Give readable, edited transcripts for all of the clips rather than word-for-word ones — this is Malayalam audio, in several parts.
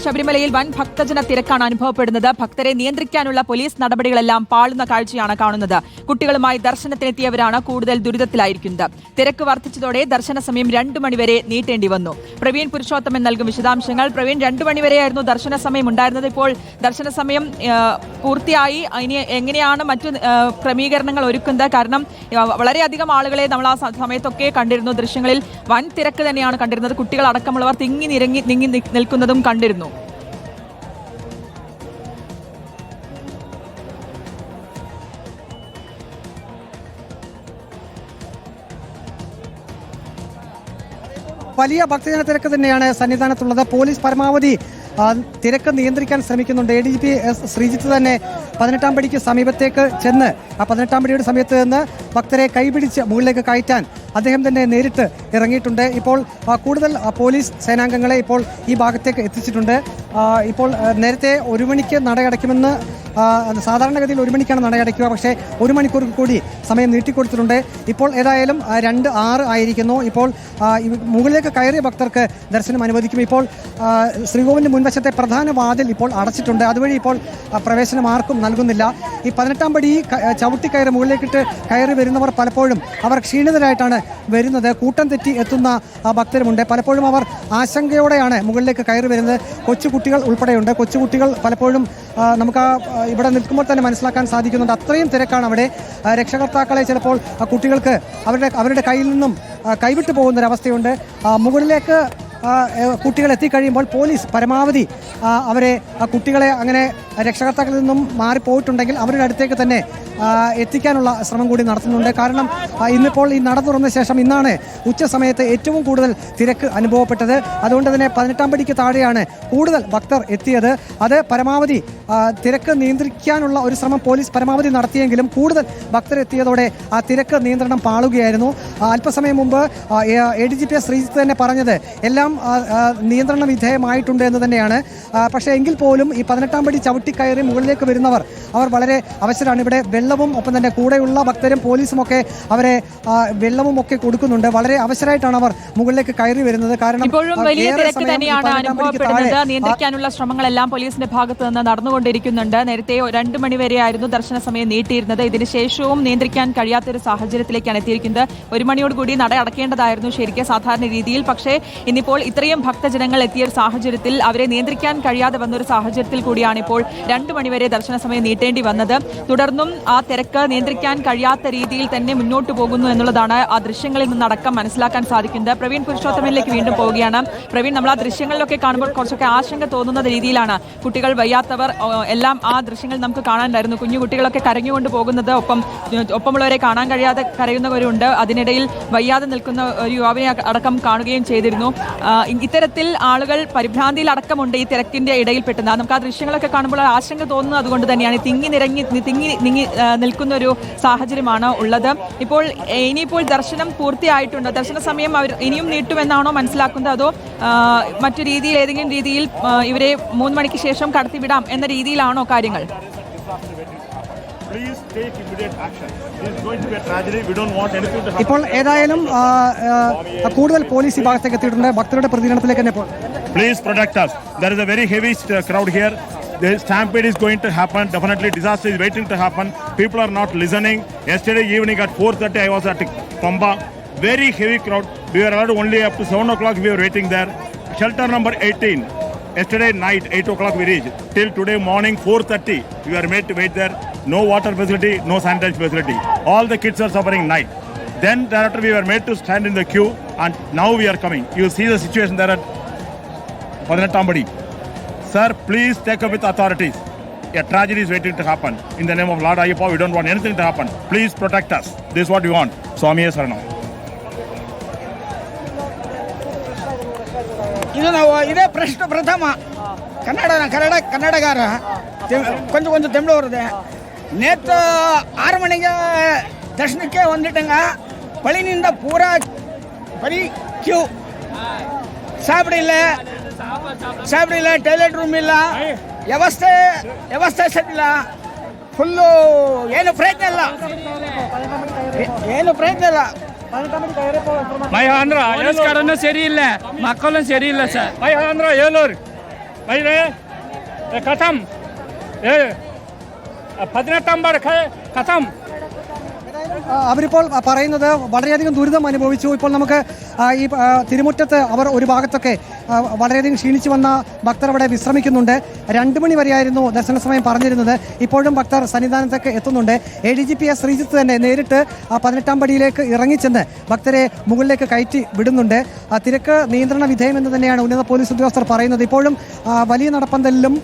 ശബരിമലയിൽ വൻ ഭക്തജന തിരക്കാണ് അനുഭവപ്പെടുന്നത്. ഭക്തരെ നിയന്ത്രിക്കാനുള്ള പോലീസ് നടപടികളെല്ലാം പാളുന്ന കാഴ്ചയാണ് കാണുന്നത്. കുട്ടികളുമായി ദർശനത്തിനെത്തിയവരാണ് കൂടുതൽ ദുരിതത്തിലായിരിക്കുന്നത്. തിരക്ക് വർദ്ധിച്ചതോടെ ദർശന സമയം 2 മണിവരെ നീട്ടേണ്ടി വന്നു. പ്രവീൺ പുരുഷോത്തമൻ നൽകും വിശദാംശങ്ങൾ. പ്രവീൺ, 2 മണിവരെയായിരുന്നു ദർശന സമയം ഉണ്ടായിരുന്നത്. ഇപ്പോൾ ദർശന സമയം പൂർത്തിയായി. ഇനി എങ്ങനെയാണ് മറ്റു ക്രമീകരണങ്ങൾ ഒരുക്കുന്നത്? കാരണം വളരെയധികം ആളുകളെ നമ്മൾ ആ സമയത്തൊക്കെ കണ്ടിരുന്നു. ദൃശ്യങ്ങളിൽ വൻ തിരക്ക് തന്നെയാണ് കണ്ടിരുന്നത്. കുട്ടികൾ അടക്കമുള്ളവർ നീങ്ങി നിൽക്കുന്നതും കണ്ടിരുന്നു. വലിയ ഭക്തജന തിരക്ക് തന്നെയാണ് സന്നിധാനത്തുള്ളത്. പോലീസ് പരമാവധി തിരക്ക് നിയന്ത്രിക്കാൻ ശ്രമിക്കുന്നുണ്ട്. ADGP ശ്രീജിത്ത് തന്നെ 18-ാം പടിക്ക് സമീപത്തേക്ക് ചെന്ന് ആ 18-ാം പടിയുടെ സമയത്ത് നിന്ന് ഭക്തരെ കൈപിടിച്ച് മുകളിലേക്ക് കയറ്റാൻ അദ്ദേഹം തന്നെ നേരിട്ട് ഇറങ്ങിയിട്ടുണ്ട്. ഇപ്പോൾ കൂടുതൽ പോലീസ് സേനാംഗങ്ങളെ ഇപ്പോൾ ഈ ഭാഗത്തേക്ക് എത്തിച്ചിട്ടുണ്ട്. ഇപ്പോൾ നേരത്തെ 1 മണിക്ക് നടയടയ്ക്കുമെന്ന് സാധാരണഗതിയിൽ 1 മണിക്കാണ് നടയടയ്ക്കുക. പക്ഷേ 1 മണിക്കൂർ കൂടി സമയം നീട്ടിക്കൊടുത്തിട്ടുണ്ട്. ഇപ്പോൾ ഏതായാലും 2:06 ആയിരിക്കുന്നു. ഇപ്പോൾ മുകളിലേക്ക് കയറിയ ഭക്തർക്ക് ദർശനം അനുവദിക്കും. ഇപ്പോൾ ശ്രീകോവിലിന് മുൻവശത്തെ പ്രധാന വാതിൽ ഇപ്പോൾ അടച്ചിട്ടുണ്ട്. അതുവഴി ഇപ്പോൾ പ്രവേശനം ആർക്കും നൽകുന്നില്ല. ഈ 18-ാം പടി ചവിട്ടിക്കയറി മുകളിലേക്കിട്ട് കയറി വരുന്നവർ പലപ്പോഴും അവർ ക്ഷീണിതരായിട്ടാണ് വരുന്നത്. കൂട്ടം തെറ്റി എത്തുന്ന ഭക്തരുമുണ്ട്. പലപ്പോഴും അവർ ആശങ്കയോടെയാണ് മുകളിലേക്ക് കയറി വരുന്നത്. കൊച്ചുകുട്ടികൾ ഉൾപ്പെടെയുണ്ട്. കൊച്ചുകുട്ടികൾ പലപ്പോഴും നമുക്ക് ഇവിടെ നിൽക്കുമ്പോൾ തന്നെ മനസ്സിലാക്കാൻ സാധിക്കുന്നുണ്ട്. അത്രയും തിരക്കാണ് അവിടെ. രക്ഷകർത്താക്കളെ ചിലപ്പോൾ കുട്ടികൾക്ക് അവരുടെ കയ്യിൽ നിന്നും കൈവിട്ടു പോകുന്നൊരവസ്ഥയുണ്ട്. മുകളിലേക്ക് കുട്ടികൾ എത്തിക്കഴിയുമ്പോൾ പോലീസ് പരമാവധി അവരെ കുട്ടികളെ അങ്ങനെ രക്ഷകർത്താക്കളിൽ നിന്നും മാറിപ്പോയിട്ടുണ്ടെങ്കിൽ അവരുടെ അടുത്തേക്ക് തന്നെ എത്തിക്കാനുള്ള ശ്രമം കൂടി നടത്തുന്നുണ്ട്. കാരണം ഇന്നിപ്പോൾ ഈ നട തുറന്ന ശേഷം ഇന്നാണ് ഉച്ച സമയത്ത് ഏറ്റവും കൂടുതൽ തിരക്ക് അനുഭവപ്പെട്ടത്. അതുകൊണ്ട് തന്നെ 18-ാം പടിക്ക് താഴെയാണ് കൂടുതൽ ഭക്തർ എത്തിയത്. അത് പരമാവധി തിരക്ക് നിയന്ത്രിക്കാനുള്ള ഒരു ശ്രമം പോലീസ് പരമാവധി നടത്തിയെങ്കിലും കൂടുതൽ ഭക്തരെത്തിയതോടെ ആ തിരക്ക് നിയന്ത്രണം പാളുകയായിരുന്നു. അല്പസമയം മുമ്പ് ADGP ശ്രീജിത്ത് തന്നെ പറഞ്ഞത് എല്ലാം നിയന്ത്രണ വിധേയമായിട്ടുണ്ട് എന്ന് തന്നെയാണ്. പക്ഷേ എങ്കിൽ പോലും ഈ 18-ാം പടി ചവിട്ടിക്കയറി മുകളിലേക്ക് വരുന്നവർ അവർ വളരെ അവശരാണ്. ഇവിടെ വെള്ളവും ഒപ്പം തന്നെ കൂടെയുള്ള ഭക്തരും പോലീസും ഒക്കെ അവരെ വെള്ളവും ഒക്കെ കൊടുക്കുന്നുണ്ട്. വളരെ അവശരായിട്ടാണ് അവർ മുകളിലേക്ക് കയറി വരുന്നത്. കാരണം ഇപ്പോഴും വലിയ തിരക്ക് തന്നെയാണ് അനുഭവപ്പെടുന്നത്. നിയന്ത്രിക്കാനുള്ള ശ്രമങ്ങളെല്ലാം പോലീസിന്റെ ഭാഗത്ത് നിന്ന് നടന്നുകൊണ്ടിരിക്കുന്നുണ്ട്. നേരത്തെ 2 മണിവരെയായിരുന്നു ദർശന സമയം നീട്ടിയിരുന്നത്. ഇതിനുശേഷവും നിയന്ത്രിക്കാൻ കഴിയാത്തൊരു സാഹചര്യത്തിലേക്കാണ് എത്തിയിരിക്കുന്നത്. 1 മണിയോടുകൂടി നട അടക്കേണ്ടതായിരുന്നു ശരിക്കും സാധാരണ രീതിയിൽ. പക്ഷേ ഇന്നിപ്പോൾ ഇത്രയും ഭക്തജനങ്ങൾ എത്തിയ ഒരു സാഹചര്യത്തിൽ അവരെ നിയന്ത്രിക്കാൻ കഴിയാതെ വന്നൊരു സാഹചര്യത്തിൽ കൂടിയാണ് ഇപ്പോൾ 2 മണിവരെ ദർശന സമയം നീട്ടേണ്ടി വന്നത്. തുടർന്നും ആ തിരക്ക് നിയന്ത്രിക്കാൻ കഴിയാത്ത രീതിയിൽ തന്നെ മുന്നോട്ട് പോകുന്നു എന്നുള്ളതാണ് ആ ദൃശ്യങ്ങളിൽ നിന്നടക്കം മനസ്സിലാക്കാൻ സാധിക്കുന്നത്. പ്രവീൺ പുരുഷോത്തമനിലേക്ക് വീണ്ടും പോവുകയാണ്. പ്രവീൺ, നമ്മൾ ആ ദൃശ്യങ്ങളിലൊക്കെ കാണുമ്പോൾ കുറച്ചൊക്കെ ആശങ്ക തോന്നുന്ന രീതിയിലാണ് കുട്ടികൾ, വയ്യാത്തവർ എല്ലാം ആ ദൃശ്യങ്ങൾ നമുക്ക് കാണാനുണ്ടായിരുന്നു. കുഞ്ഞു കുട്ടികളൊക്കെ കരഞ്ഞുകൊണ്ട് പോകുന്നത്, ഒപ്പമുള്ളവരെ കാണാൻ കഴിയാതെ കരയുന്നവരുണ്ട്. അതിനിടയിൽ വയ്യാതെ നിൽക്കുന്ന ഒരു യുവാവിനെ അടക്കം കാണുകയും ചെയ്തിരുന്നു. ഇത്തരത്തിൽ ആളുകൾ പരിഭ്രാന്തിയിൽ അടക്കമുണ്ട് ഈ തിരക്കിന്റെ ഇടയിൽ പെട്ടുന്നത്. നമുക്ക് ആ ദൃശ്യങ്ങളൊക്കെ കാണുമ്പോൾ ആശങ്ക തോന്നുന്നത് അതുകൊണ്ട് തന്നെയാണ്. തിങ്ങി നിൽക്കുന്ന ഒരു സാഹചര്യമാണ് ഉള്ളത്. ഇനിയിപ്പോൾ ദർശനം പൂർത്തിയായിട്ടുണ്ട്. ദർശന സമയം അവർ ഇനിയും നീട്ടുമെന്നാണോ മനസ്സിലാക്കുന്നത്? അതോ മറ്റു രീതിയിൽ ഏതെങ്കിലും രീതിയിൽ ഇവരെ 3 മണിക്ക് ശേഷം കടത്തിവിടാം എന്ന രീതിയിലാണോ കാര്യങ്ങൾ? ഇപ്പോൾ ഏതായാലും കൂടുതൽ പോലീസ് ഈ ഭാഗത്തേക്ക് എത്തിയിട്ടുണ്ട്. ഭക്തരുടെ പ്രതികരണത്തിലേക്ക് തന്നെ Please protect us. There is a very heavy crowd here. The stampede is going to happen. Definitely disaster is waiting to happen. People are not listening. Yesterday evening at 4:30 I was at Pamba. Very heavy crowd. We were allowed only up to 7 o'clock. We were waiting there. Shelter number 18. Yesterday night 8 o'clock we reached. Till today morning 4:30 we were made to wait there. No water facility, no sanitation facility. All the kids are suffering night. Then thereafter we were made to stand in the queue and now we are coming. You see the situation there at 18-ാം പടി. Sir, please take up with authorities. A tragedy is waiting to happen. In the name of Lord Ayyappa, we don't want anything to happen. Please protect us. This is what we want. Swamiye Saranam. ಇದೇ ಪ್ರಥಮ ಕನ್ನಡಗಾರ ಕೊಂಚ ತಮಿಳು வருது. நேற்று 6 மணிக்கு தர்ஷனுக்கே வந்துட்டேங்க. பழனிಯಿಂದ பூரா பலி ಕ್ಯೂ. ಸಾಬಡಿ ಇಲ್ಲ, ಟಾಯ್ಲೆಟ್ ರೂಮ್ ಇಲ್ಲ, ವ್ಯವಸ್ಥೆ ಸರಿಯಿಲ್ಲ. ಫುಲ್ಲು ಏನು ಪ್ರಯತ್ನ ಇಲ್ಲ. ಭಯ ಅಂದ್ರ ಕಡೆನೂ ಸರಿ ಇಲ್ಲ, ಮಕ್ಕಳು ಸರಿ ಇಲ್ಲ ಸರ್. ಭಯ ಅಂದ್ರ ಏಲೂರು पहले खत्म 18 खत्म അവരിപ്പോൾ പറയുന്നത് വളരെയധികം ദുരിതം അനുഭവിച്ചു. ഇപ്പോൾ നമുക്ക് ഈ തിരുമുറ്റത്ത് അവർ ഒരു ഭാഗത്തൊക്കെ വളരെയധികം ക്ഷീണിച്ചു വന്ന ഭക്തർ അവിടെ വിശ്രമിക്കുന്നുണ്ട്. 2 മണി വരെയായിരുന്നു ദർശന സമയം പറഞ്ഞിരുന്നത്. ഇപ്പോഴും ഭക്തർ സന്നിധാനത്തേക്ക് എത്തുന്നുണ്ട്. ADGP ശ്രീജിത്ത് തന്നെ നേരിട്ട് 18-ാം പടിയിലേക്ക് ഇറങ്ങിച്ചെന്ന് ഭക്തരെ മുകളിലേക്ക് കയറ്റി വിടുന്നുണ്ട്. തിരക്ക് നിയന്ത്രണ വിധേയമെന്ന് തന്നെയാണ് ഉന്നത പോലീസ് ഉദ്യോഗസ്ഥർ പറയുന്നത്. ഇപ്പോഴും വലിയ നടപ്പന്തലിലും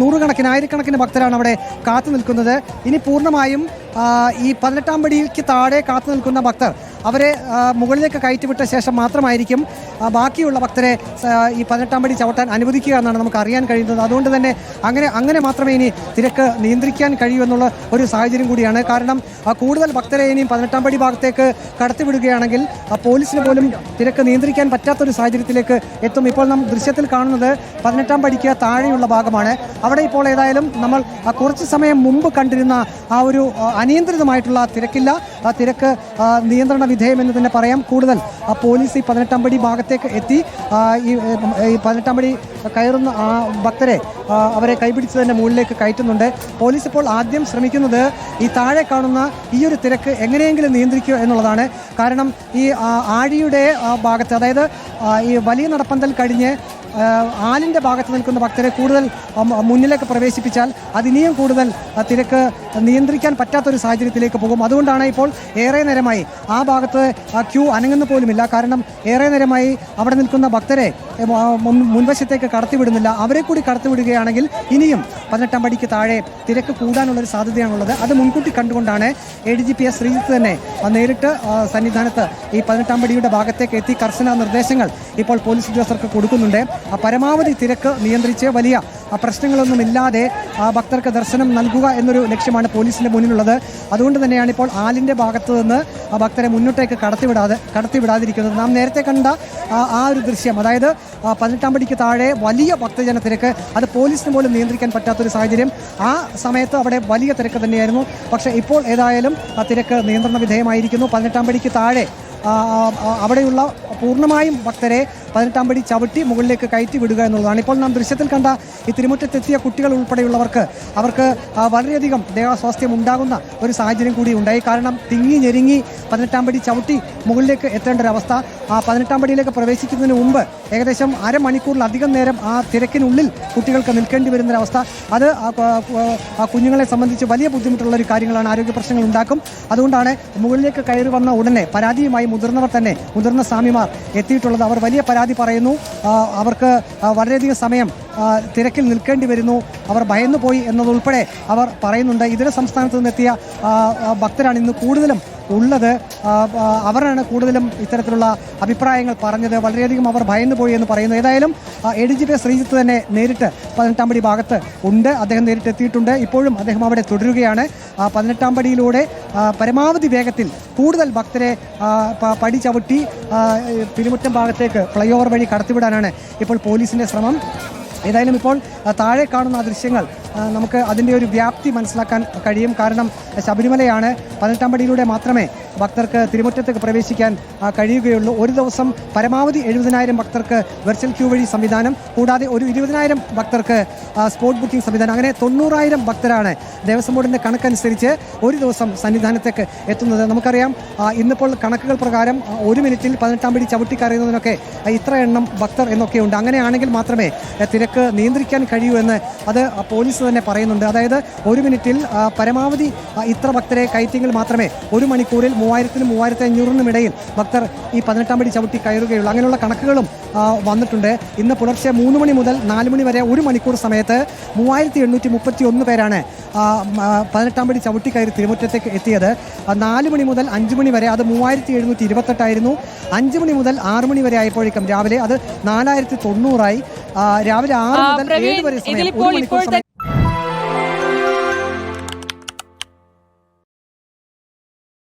നൂറുകണക്കിന് ആയിരക്കണക്കിന് ഭക്തരാണ് അവിടെ കാത്തു നിൽക്കുന്നത്. ഇനി പൂർണ്ണമായും ഈ 18-ാം പടിക്ക് താഴെ കാത്തു നിൽക്കുന്ന ഭക്തർ അവരെ മുകളിലേക്ക് കയറ്റിവിട്ട ശേഷം മാത്രമായിരിക്കും ബാക്കിയുള്ള ഭക്തരെ ഈ 18-ാം പടി ചവിട്ടാൻ അനുവദിക്കുക എന്നാണ് നമുക്ക് അറിയാൻ കഴിയുന്നത്. അതുകൊണ്ട് തന്നെ അങ്ങനെ മാത്രമേ ഇനി തിരക്ക് നിയന്ത്രിക്കാൻ കഴിയൂ എന്നുള്ള ഒരു സാഹചര്യം കൂടിയാണ്. കാരണം കൂടുതൽ ഭക്തരെ ഇനിയും 18-ാം പടി ഭാഗത്തേക്ക് കടത്തിവിടുകയാണെങ്കിൽ പോലീസിന് പോലും തിരക്ക് നിയന്ത്രിക്കാൻ പറ്റാത്തൊരു സാഹചര്യത്തിലേക്ക് എത്തും. ഇപ്പോൾ നാം ദൃശ്യത്തിൽ കാണുന്നത് 18-ാം പടിക്ക് താഴെയുള്ള ഭാഗമാണ്. അവിടെ ഇപ്പോൾ ഏതായാലും നമ്മൾ കുറച്ച് സമയം മുമ്പ് കണ്ടിരുന്ന ആ ഒരു അനിയന്ത്രിതമായിട്ടുള്ള തിരക്കില്ല. ആ തിരക്ക് നിയന്ത്രണ വിധേയമെന്ന് തന്നെ പറയാം. കൂടുതൽ പോലീസ് ഈ 18-ാം പടി ഭാഗത്തേക്ക് എത്തി ഈ 18-ാം പടി കയറുന്ന ഭക്തരെ അവരെ കൈപിടിച്ച് തന്നെ മുകളിലേക്ക് കയറ്റുന്നുണ്ട്. പോലീസ് ഇപ്പോൾ ആദ്യം ശ്രമിക്കുന്നത് ഈ താഴെ കാണുന്ന ഈ ഒരു തിരക്ക് എങ്ങനെയെങ്കിലും നിയന്ത്രിക്കുക എന്നുള്ളതാണ്. കാരണം ഈ ആഴിയുടെ ഭാഗത്ത്, അതായത് ഈ വലിയ നടപ്പന്തൽ കഴിഞ്ഞ് ആലിൻ്റെ ഭാഗത്ത് നിൽക്കുന്ന ഭക്തരെ കൂടുതൽ മുന്നിലേക്ക് പ്രവേശിപ്പിച്ചാൽ അതിനിയും കൂടുതൽ തിരക്ക് നിയന്ത്രിക്കാൻ പറ്റാത്തൊരു സാഹചര്യത്തിലേക്ക് പോകും. അതുകൊണ്ടാണ് ഇപ്പോൾ ഏറെ നേരമായി ആ ഭാഗത്ത് ക്യൂ അനങ്ങുന്ന പോലുമില്ല. കാരണം ഏറെ നേരമായി അവിടെ നിൽക്കുന്ന ഭക്തരെ മുൻവശത്തേക്ക് കടത്തിവിടുന്നില്ല. അവരെ കൂടി കടത്തിവിടുകയാണെങ്കിൽ ഇനിയും 18-ാം പടിക്ക് താഴെ തിരക്ക് കൂടാനുള്ളൊരു സാധ്യതയാണുള്ളത്. അത് മുൻകൂട്ടി കണ്ടുകൊണ്ടാണ് ADGP ശ്രീജിത്ത് തന്നെ നേരിട്ട് സന്നിധാനത്ത് ഈ 18-ാം പടിയുടെ ഭാഗത്തേക്ക് എത്തി കർശന നിർദ്ദേശങ്ങൾ ഇപ്പോൾ പോലീസ് ഉദ്യോഗസ്ഥർക്ക് കൊടുക്കുന്നുണ്ട്. പരമാവധി തിരക്ക് നിയന്ത്രിച്ച് വലിയ പ്രശ്നങ്ങളൊന്നുമില്ലാതെ ഭക്തർക്ക് ദർശനം നൽകുക എന്നൊരു ലക്ഷ്യമാണ് പോലീസിന്റെ മുന്നിലുള്ളത്. അതുകൊണ്ട് തന്നെയാണ് ഇപ്പോൾ ആലിൻ്റെ ഭാഗത്ത് നിന്ന് ഭക്തരെ മുന്നോട്ടേക്ക് കടത്തിവിടാതിരിക്കുന്നത്. നാം നേരത്തെ കണ്ട ആ ഒരു ദൃശ്യം, അതായത് 18-ാം പടിക്ക് താഴെ വലിയ ഭക്തജന തിരക്ക്, അത് പോലീസിന് പോലും നിയന്ത്രിക്കാൻ പറ്റാത്തൊരു സാഹചര്യം. ആ സമയത്ത് അവിടെ വലിയ തിരക്ക് തന്നെയായിരുന്നു. പക്ഷേ ഇപ്പോൾ ഏതായാലും ആ തിരക്ക് നിയന്ത്രണ വിധേയമായിരിക്കുന്നു. 18-ാം പടിക്ക് താഴെ അവിടെയുള്ള പൂർണ്ണമായും ഭക്തരെ 18-ാം പടി ചവിട്ടി മുകളിലേക്ക് കയറ്റി വിടുക എന്നുള്ളതാണ്. ഇപ്പോൾ നാം ദൃശ്യത്തിൽ കണ്ട ഈ തിരുമുറ്റത്തെത്തിയ കുട്ടികൾ ഉൾപ്പെടെയുള്ളവർക്ക് വളരെയധികം ദേഹാസ്വാസ്ഥ്യം ഉണ്ടാകുന്ന ഒരു സാഹചര്യം കൂടി ഉണ്ടായി. കാരണം തിങ്ങി ഞെരുങ്ങി 18-ാം പടി ചവിട്ടി മുകളിലേക്ക് എത്തേണ്ട ഒരവസ്ഥ. ആ 18-ാം പടിയിലേക്ക് പ്രവേശിക്കുന്നതിന് മുമ്പ് ഏകദേശം അരമണിക്കൂറിലധികം നേരം ആ തിരക്കിനുള്ളിൽ കുട്ടികൾക്ക് നിൽക്കേണ്ടി വരുന്നൊരവസ്ഥ. അത് ആ കുഞ്ഞുങ്ങളെ സംബന്ധിച്ച് വലിയ ബുദ്ധിമുട്ടുള്ള ഒരു കാര്യങ്ങളാണ്, ആരോഗ്യ പ്രശ്നങ്ങൾ ഉണ്ടാക്കും. അതുകൊണ്ടാണ് മുകളിലേക്ക് കയറി വന്ന ഉടനെ പരാതിയുമായി മുതിർന്ന സ്വാമിമാർ എത്തിയിട്ടുള്ളത്. അവർ വലിയ പരാതി പറയുന്നു. അവർക്ക് വളരെയധികം സമയം തിരക്കിൽ നിൽക്കേണ്ടി വരുന്നു, അവർ ഭയന്നു പോയി എന്നതുൾപ്പെടെ അവർ പറയുന്നുണ്ട്. ഇതര സംസ്ഥാനത്ത് നിന്നെത്തിയ ഭക്തരാണ് ഇന്ന് കൂടുതലും ഉള്ളത്. അവരാണ് കൂടുതലും ഇത്തരത്തിലുള്ള അഭിപ്രായങ്ങൾ പറഞ്ഞത്. വളരെയധികം അവർ ഭയന്നു പോയി എന്ന് പറയുന്നു. ഏതായാലും ADGP ശ്രീജിത്ത് തന്നെ നേരിട്ട് 18-ാം പടി ഭാഗത്ത് ഉണ്ട്. അദ്ദേഹം നേരിട്ട് എത്തിയിട്ടുണ്ട്. ഇപ്പോഴും അദ്ദേഹം അവിടെ തുടരുകയാണ്. 18-ാം പടിയിലൂടെ പരമാവധി വേഗത്തിൽ കൂടുതൽ ഭക്തരെ പടി ചവിട്ടി തിരുമുറ്റം ഭാഗത്തേക്ക് ഫ്ലൈ ഓവർ വഴി കടത്തിവിടാനാണ് ഇപ്പോൾ പോലീസിൻ്റെ ശ്രമം. ഏതായാലും ഇപ്പോൾ താഴെ കാണുന്ന ദൃശ്യങ്ങൾ നമുക്ക് അതിൻ്റെ ഒരു വ്യാപ്തി മനസ്സിലാക്കാൻ കഴിയും. കാരണം ശബരിമലയാണ്, 18-ാം പടിയിലൂടെ മാത്രമേ ഭക്തർക്ക് തിരുമുറ്റത്തേക്ക് പ്രവേശിക്കാൻ കഴിയുകയുള്ളൂ. ഒരു ദിവസം പരമാവധി 70,000 ഭക്തർക്ക് വെർച്വൽ ക്യൂ വഴി സംവിധാനം, കൂടാതെ ഒരു 20,000 ഭക്തർക്ക് സ്പോട്ട് ബുക്കിംഗ് സംവിധാനം, അങ്ങനെ 90,000 ഭക്തരാണ് ദേവസ്വം ബോർഡിൻ്റെ കണക്കനുസരിച്ച് ഒരു ദിവസം സന്നിധാനത്തേക്ക് എത്തുന്നത്. നമുക്കറിയാം ഇന്നിപ്പോൾ കണക്കുകൾ പ്രകാരം 1 മിനിറ്റിൽ 18-ാം പടി ചവിട്ടി കയറുന്നതിനൊക്കെ ഇത്ര എണ്ണം ഭക്തർ എന്നൊക്കെയുണ്ട്. അങ്ങനെയാണെങ്കിൽ മാത്രമേ തിരക്ക് നിയന്ത്രിക്കാൻ കഴിയൂ എന്ന് അത് പോലീസ് തന്നെ പറയുന്നുണ്ട്. അതായത് 1 മിനിറ്റിൽ പരമാവധി ഇത്ര ഭക്തരെ കയറ്റിയെങ്കിൽ മാത്രമേ 1 മണിക്കൂറിൽ 3000-നും 3500-നും ഇടയിൽ ഭക്തർ ഈ 18-ാം പടി ചവിട്ടി കയറുകയുള്ളൂ. അങ്ങനെയുള്ള കണക്കുകളും വന്നിട്ടുണ്ട്. ഇന്ന് പുലർച്ചെ 3 മണി മുതൽ 4 മണി വരെ 1 മണിക്കൂർ സമയത്ത് 3831 പേരാണ് 18-ാം പടി ചവിട്ടി കയറി തിരുമുറ്റത്തേക്ക് എത്തിയത്. 4 മണി മുതൽ 5 മണി വരെ അത് 3728 ആയിരുന്നു. 5 മണി മുതൽ 6 മണി വരെ ആയപ്പോഴേക്കും രാവിലെ അത് 4090 ആയി. രാവിലെ 6 മുതൽ 7 വരെ സമയം